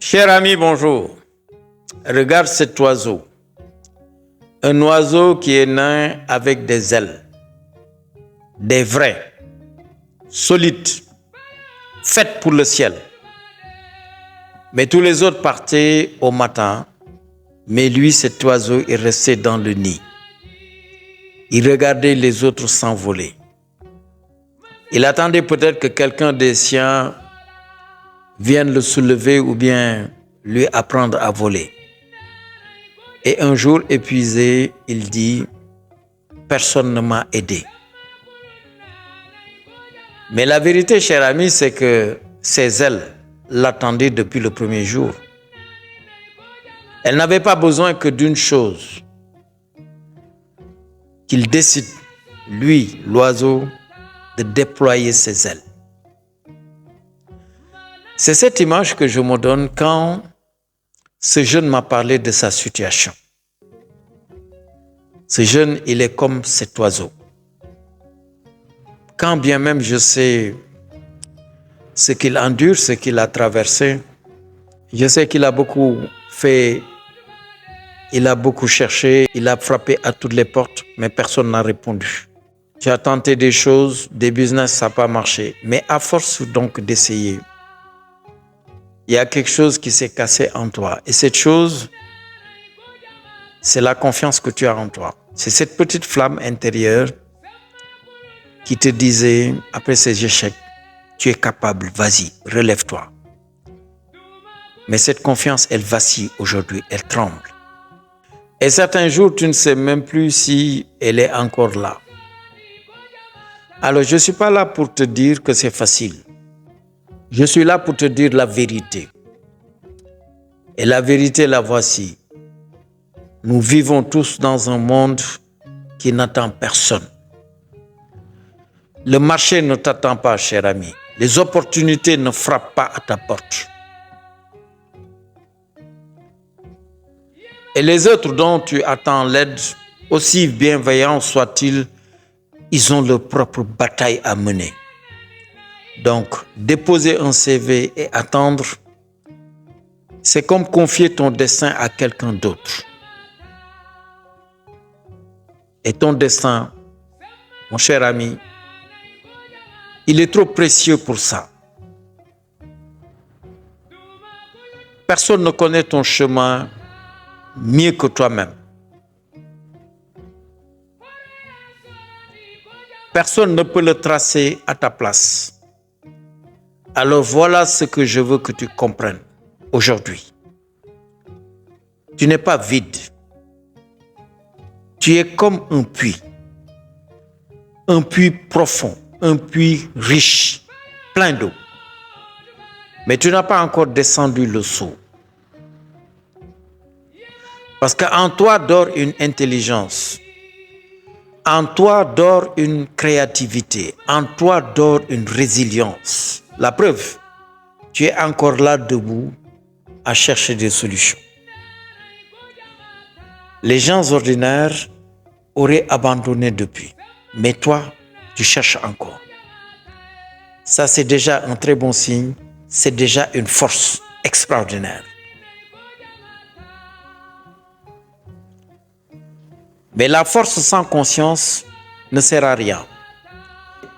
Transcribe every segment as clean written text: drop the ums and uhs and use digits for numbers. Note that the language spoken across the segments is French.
Cher ami, bonjour. Regarde cet oiseau. Un oiseau qui est nain avec des ailes. Des vrais, solides, faites pour le ciel. Mais tous les autres partaient au matin, mais lui, cet oiseau, est resté dans le nid. Il regardait les autres s'envoler. Il attendait peut-être que quelqu'un des siens vienne le soulever ou bien lui apprendre à voler. Et un jour épuisé, il dit, personne ne m'a aidé. Mais la vérité, cher ami, c'est que ses ailes l'attendaient depuis le premier jour. Elle n'avait pas besoin que d'une chose, qu'il décide, lui, l'oiseau, de déployer ses ailes. C'est cette image que je me donne quand ce jeune m'a parlé de sa situation. Ce jeune, il est comme cet oiseau. Quand bien même je sais ce qu'il endure, ce qu'il a traversé, je sais qu'il a beaucoup fait, il a beaucoup cherché, il a frappé à toutes les portes, mais personne n'a répondu. Tu as tenté des choses, des business, ça n'a pas marché. Mais à force donc d'essayer, il y a quelque chose qui s'est cassé en toi. Et cette chose, c'est la confiance que tu as en toi. C'est cette petite flamme intérieure qui te disait, après ces échecs, tu es capable, vas-y, relève-toi. Mais cette confiance, elle vacille aujourd'hui, elle tremble. Et certains jours, tu ne sais même plus si elle est encore là. Alors, je ne suis pas là pour te dire que c'est facile. Je suis là pour te dire la vérité. Et la vérité, la voici. Nous vivons tous dans un monde qui n'attend personne. Le marché ne t'attend pas, cher ami. Les opportunités ne frappent pas à ta porte. Et les autres dont tu attends l'aide, aussi bienveillants soient-ils, ils ont leur propre bataille à mener. Donc, déposer un CV et attendre, c'est comme confier ton destin à quelqu'un d'autre. Et ton destin, mon cher ami, il est trop précieux pour ça. Personne ne connaît ton chemin mieux que toi-même. Personne ne peut le tracer à ta place. Alors voilà ce que je veux que tu comprennes aujourd'hui. Tu n'es pas vide. Tu es comme un puits profond, un puits riche, plein d'eau. Mais tu n'as pas encore descendu le seau. Parce qu'en toi dort une intelligence, en toi dort une créativité, en toi dort une résilience. La preuve, tu es encore là debout à chercher des solutions. Les gens ordinaires auraient abandonné depuis, mais toi, tu cherches encore. Ça, c'est déjà un très bon signe, c'est déjà une force extraordinaire. Mais la force sans conscience ne sert à rien.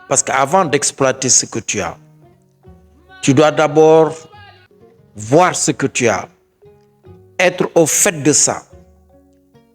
Parce qu'avant d'exploiter ce que tu as, tu dois d'abord voir ce que tu as, être au fait de ça,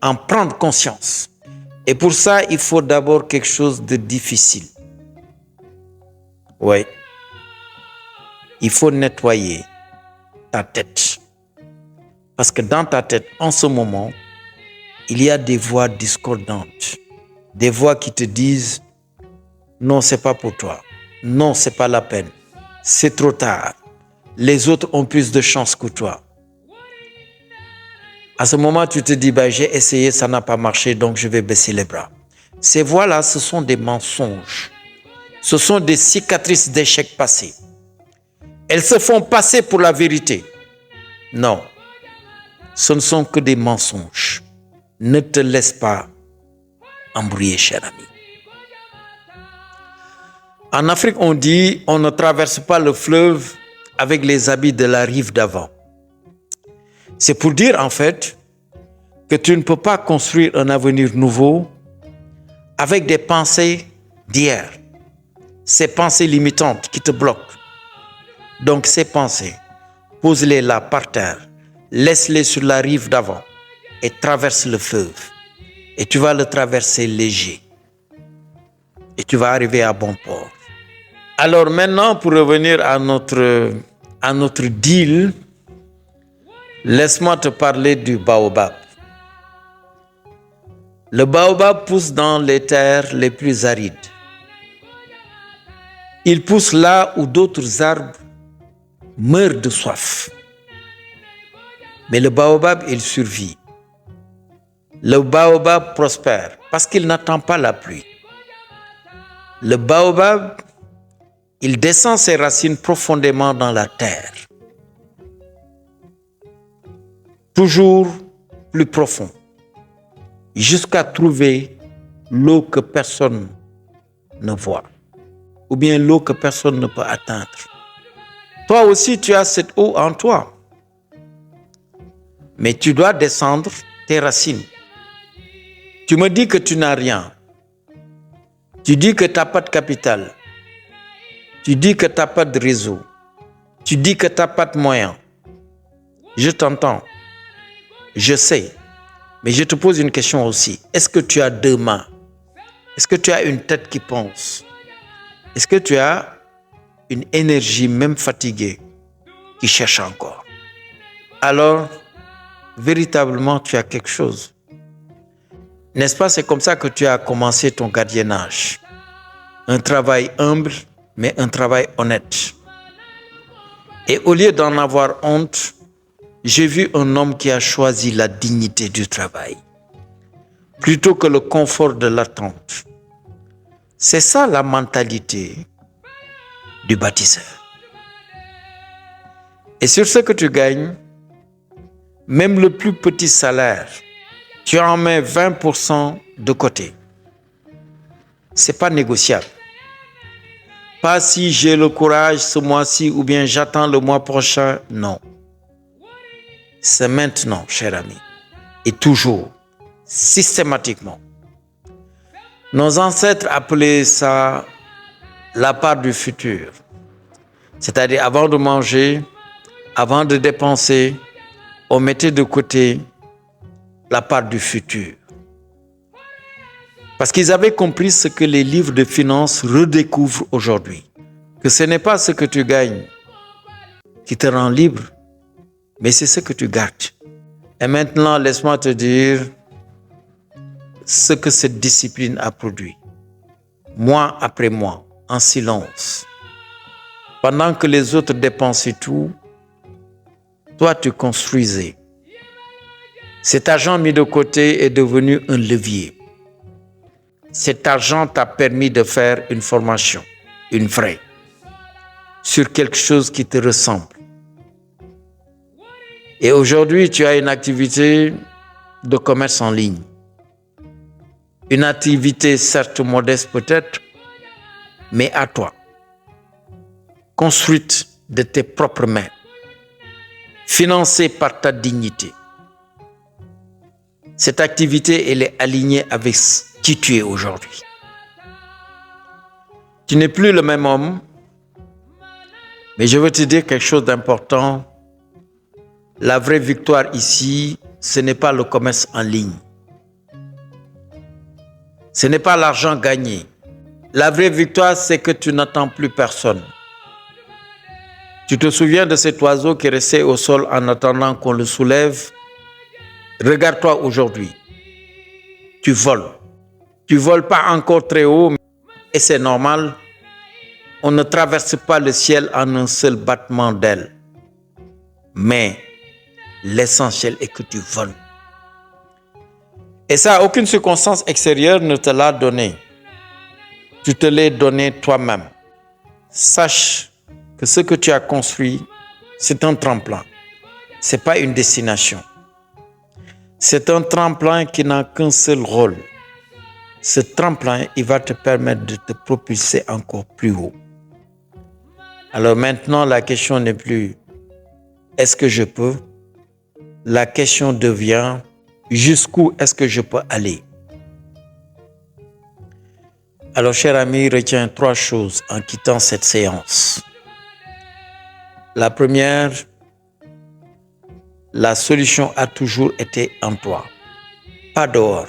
en prendre conscience. Et pour ça, il faut d'abord quelque chose de difficile. Oui. Il faut nettoyer ta tête. Parce que dans ta tête, en ce moment, il y a des voix discordantes, des voix qui te disent « Non, c'est pas pour toi. Non, c'est pas la peine. C'est trop tard. Les autres ont plus de chance que toi. » À ce moment, tu te dis « J'ai essayé, ça n'a pas marché, donc je vais baisser les bras. » Ces voix-là, ce sont des mensonges. Ce sont des cicatrices d'échecs passés. Elles se font passer pour la vérité. Non, ce ne sont que des mensonges. Ne te laisse pas embrouiller, cher ami. En Afrique, on dit on ne traverse pas le fleuve avec les habits de la rive d'avant. C'est pour dire en fait que tu ne peux pas construire un avenir nouveau avec des pensées d'hier, ces pensées limitantes qui te bloquent. Donc ces pensées, pose-les là par terre, laisse-les sur la rive d'avant et traverse le fleuve. Et tu vas le traverser léger. Et tu vas arriver à bon port. Alors maintenant, pour revenir à notre deal, laisse-moi te parler du baobab. Le baobab pousse dans les terres les plus arides. Il pousse là où d'autres arbres meurent de soif. Mais le baobab, il survit. Le baobab prospère parce qu'il n'attend pas la pluie. Le baobab, il descend ses racines profondément dans la terre. Toujours plus profond. Jusqu'à trouver l'eau que personne ne voit. Ou bien l'eau que personne ne peut atteindre. Toi aussi, tu as cette eau en toi. Mais tu dois descendre tes racines. Tu me dis que tu n'as rien. Tu dis que tu n'as pas de capital. Tu dis que tu n'as pas de réseau. Tu dis que tu n'as pas de moyens. Je t'entends. Je sais. Mais je te pose une question aussi. Est-ce que tu as deux mains? Est-ce que tu as une tête qui pense? Est-ce que tu as une énergie même fatiguée qui cherche encore? Alors, véritablement, tu as quelque chose. N'est-ce pas, c'est comme ça que tu as commencé ton gardiennage. Un travail humble, mais un travail honnête. Et au lieu d'en avoir honte, j'ai vu un homme qui a choisi la dignité du travail, plutôt que le confort de l'attente. C'est ça la mentalité du bâtisseur. Et sur ce que tu gagnes, même le plus petit salaire, tu en mets 20% de côté. Ce n'est pas négociable. Pas si j'ai le courage ce mois-ci ou bien j'attends le mois prochain. Non. C'est maintenant, cher ami. Et toujours, systématiquement. Nos ancêtres appelaient ça la part du futur. C'est-à-dire avant de manger, avant de dépenser, on mettait de côté la part du futur. Parce qu'ils avaient compris ce que les livres de finances redécouvrent aujourd'hui. Que ce n'est pas ce que tu gagnes qui te rend libre, mais c'est ce que tu gardes. Et maintenant, laisse-moi te dire ce que cette discipline a produit. Mois après mois, en silence. Pendant que les autres dépensaient tout, toi tu construisais. Cet argent mis de côté est devenu un levier. Cet argent t'a permis de faire une formation, une vraie, sur quelque chose qui te ressemble. Et aujourd'hui, tu as une activité de commerce en ligne. Une activité certes modeste peut-être, mais à toi. Construite de tes propres mains. Financée par ta dignité. Cette activité, elle est alignée avec qui tu es aujourd'hui. Tu n'es plus le même homme, mais je veux te dire quelque chose d'important. La vraie victoire ici, ce n'est pas le commerce en ligne. Ce n'est pas l'argent gagné. La vraie victoire, c'est que tu n'attends plus personne. Tu te souviens de cet oiseau qui restait au sol en attendant qu'on le soulève? Regarde-toi aujourd'hui. Tu voles. Tu ne voles pas encore très haut, et c'est normal. On ne traverse pas le ciel en un seul battement d'ailes. Mais l'essentiel est que tu voles. Et ça, aucune circonstance extérieure ne te l'a donné. Tu te l'es donné toi-même. Sache que ce que tu as construit, c'est un tremplin. Ce n'est pas une destination. C'est un tremplin qui n'a qu'un seul rôle. Ce tremplin, il va te permettre de te propulser encore plus haut. Alors maintenant, la question n'est plus « est-ce que je peux ?» la question devient jusqu'où est-ce que je peux aller? Alors, cher ami, retiens 3 choses en quittant cette séance. La première, la solution a toujours été en toi. Pas dehors,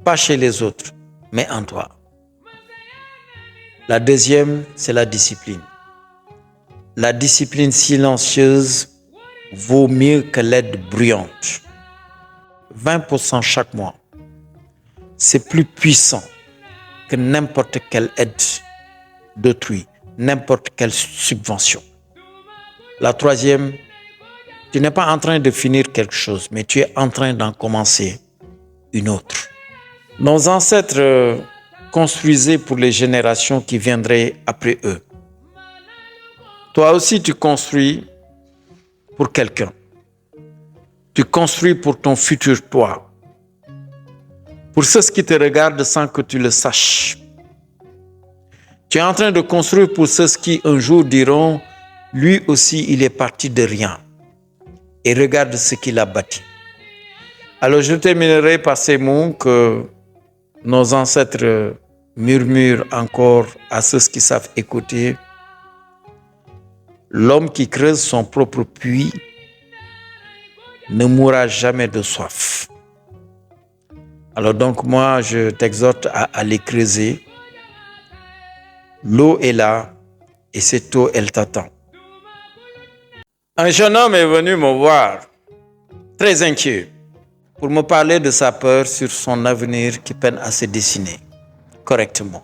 pas chez les autres, mais en toi. La deuxième, c'est la discipline. La discipline silencieuse vaut mieux que l'aide bruyante. 20% chaque mois, c'est plus puissant que n'importe quelle aide d'autrui, n'importe quelle subvention. La troisième, tu n'es pas en train de finir quelque chose, mais tu es en train d'en commencer une autre. Nos ancêtres construisaient pour les générations qui viendraient après eux. Toi aussi, tu construis pour quelqu'un. Tu construis pour ton futur toi. Pour ceux qui te regardent sans que tu le saches. Tu es en train de construire pour ceux qui un jour diront, lui aussi, il est parti de rien. Et regarde ce qu'il a bâti. Alors je terminerai par ces mots que nos ancêtres murmurent encore à ceux qui savent écouter. L'homme qui creuse son propre puits ne mourra jamais de soif. Alors donc moi, je t'exhorte à aller creuser. L'eau est là et cette eau, elle t'attend. Un jeune homme est venu me voir, très inquiet, pour me parler de sa peur sur son avenir qui peine à se dessiner correctement.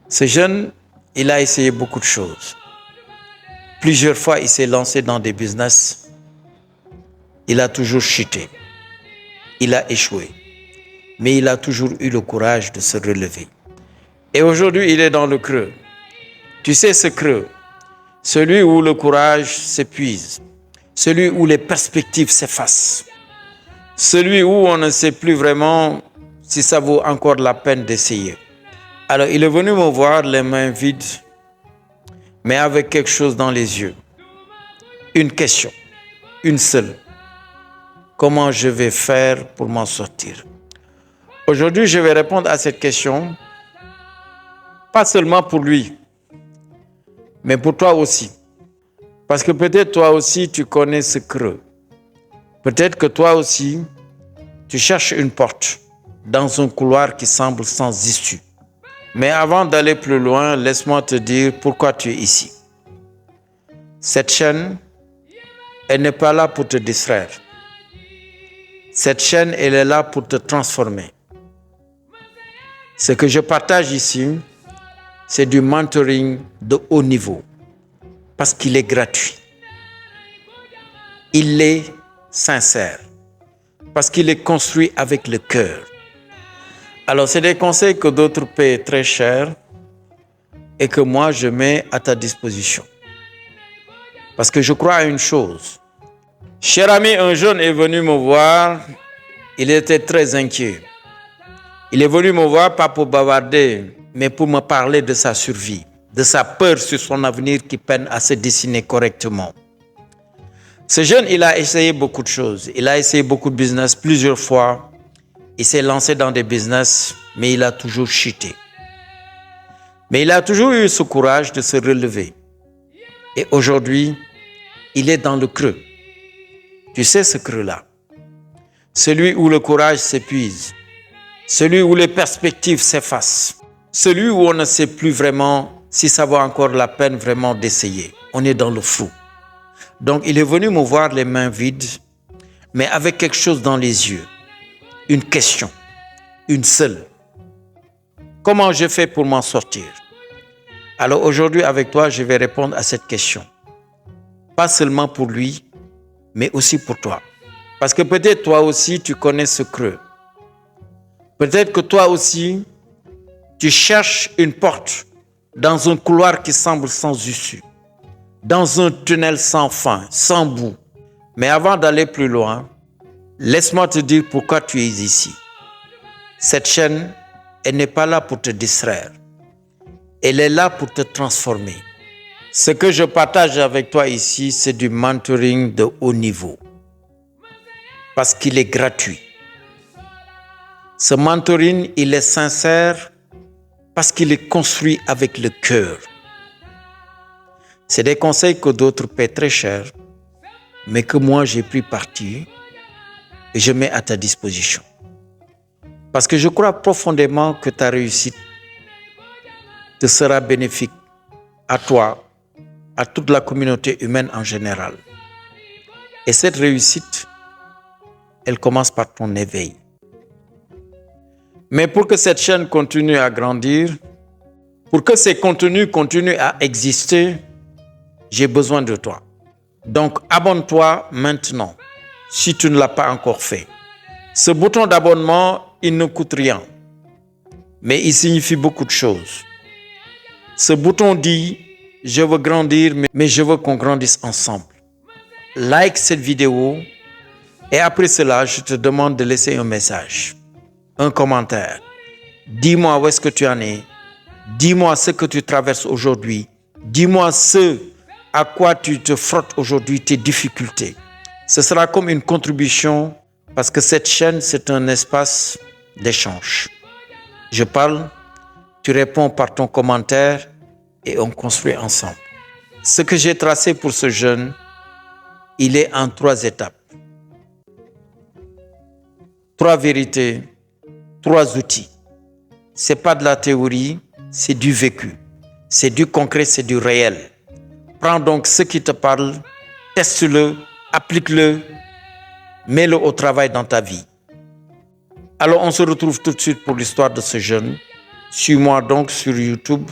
Ce jeune, il a essayé beaucoup de choses. Plusieurs fois, il s'est lancé dans des business. Il a toujours chuté. Il a échoué. Mais il a toujours eu le courage de se relever. Et aujourd'hui, il est dans le creux. Tu sais ce creux, celui où le courage s'épuise, celui où les perspectives s'effacent, celui où on ne sait plus vraiment si ça vaut encore la peine d'essayer. Alors, il est venu me voir les mains vides, mais avec quelque chose dans les yeux. Une question, une seule. Comment je vais faire pour m'en sortir? Aujourd'hui, je vais répondre à cette question, pas seulement pour lui, mais pour toi aussi. Parce que peut-être toi aussi, tu connais ce creux. Peut-être que toi aussi, tu cherches une porte dans un couloir qui semble sans issue. Mais avant d'aller plus loin, laisse-moi te dire pourquoi tu es ici. Cette chaîne, elle n'est pas là pour te distraire. Cette chaîne, elle est là pour te transformer. Ce que je partage ici, c'est du mentoring de haut niveau. Parce qu'il est gratuit. Il est sincère. Parce qu'il est construit avec le cœur. Alors, c'est des conseils que d'autres paient très cher et que moi, je mets à ta disposition. Parce que je crois à une chose. Cher ami, un jeune est venu me voir. Il était très inquiet. Il est venu me voir pas pour bavarder, mais pour me parler de sa survie, de sa peur sur son avenir qui peine à se dessiner correctement. Ce jeune, il a essayé beaucoup de choses. Il a essayé beaucoup de business plusieurs fois. Il s'est lancé dans des business, mais il a toujours chuté. Mais il a toujours eu ce courage de se relever. Et aujourd'hui, il est dans le creux. Tu sais ce creux-là? Celui où le courage s'épuise. Celui où les perspectives s'effacent. Celui où on ne sait plus vraiment si ça vaut encore la peine vraiment d'essayer. On est dans le flou. Donc, il est venu me voir les mains vides, mais avec quelque chose dans les yeux. Une question, une seule. Comment je fais pour m'en sortir? Alors aujourd'hui, avec toi, je vais répondre à cette question. Pas seulement pour lui, mais aussi pour toi. Parce que peut-être toi aussi, tu connais ce creux. Peut-être que toi aussi, tu cherches une porte dans un couloir qui semble sans issue, dans un tunnel sans fin, sans bout. Mais avant d'aller plus loin, laisse-moi te dire pourquoi tu es ici. Cette chaîne, elle n'est pas là pour te distraire. Elle est là pour te transformer. Ce que je partage avec toi ici, c'est du mentoring de haut niveau. Parce qu'il est gratuit. Ce mentoring, il est sincère parce qu'il est construit avec le cœur. C'est des conseils que d'autres paient très cher, mais que moi j'ai pris parti et je mets à ta disposition. Parce que je crois profondément que ta réussite te sera bénéfique à toi, à toute la communauté humaine en général. Et cette réussite, elle commence par ton éveil. Mais pour que cette chaîne continue à grandir, pour que ces contenus continuent à exister, j'ai besoin de toi. Donc, abonne-toi maintenant, si tu ne l'as pas encore fait. Ce bouton d'abonnement, il ne coûte rien, mais il signifie beaucoup de choses. Ce bouton dit, je veux grandir, mais je veux qu'on grandisse ensemble. Like cette vidéo et après cela, je te demande de laisser un message, un commentaire. Dis-moi où est-ce que tu en es. Dis-moi ce que tu traverses aujourd'hui. Dis-moi ce à quoi tu te frottes aujourd'hui, tes difficultés. Ce sera comme une contribution parce que cette chaîne, c'est un espace d'échange. Je parle, tu réponds par ton commentaire et on construit ensemble. Ce que j'ai tracé pour ce jeune, il est en 3 étapes. 3 vérités, 3 outils. Ce n'est pas de la théorie, c'est du vécu. C'est du concret, c'est du réel. Prends donc ce qui te parle, teste-le, applique-le, mets-le au travail dans ta vie. Alors on se retrouve tout de suite pour l'histoire de ce jeune. Suis-moi donc sur YouTube.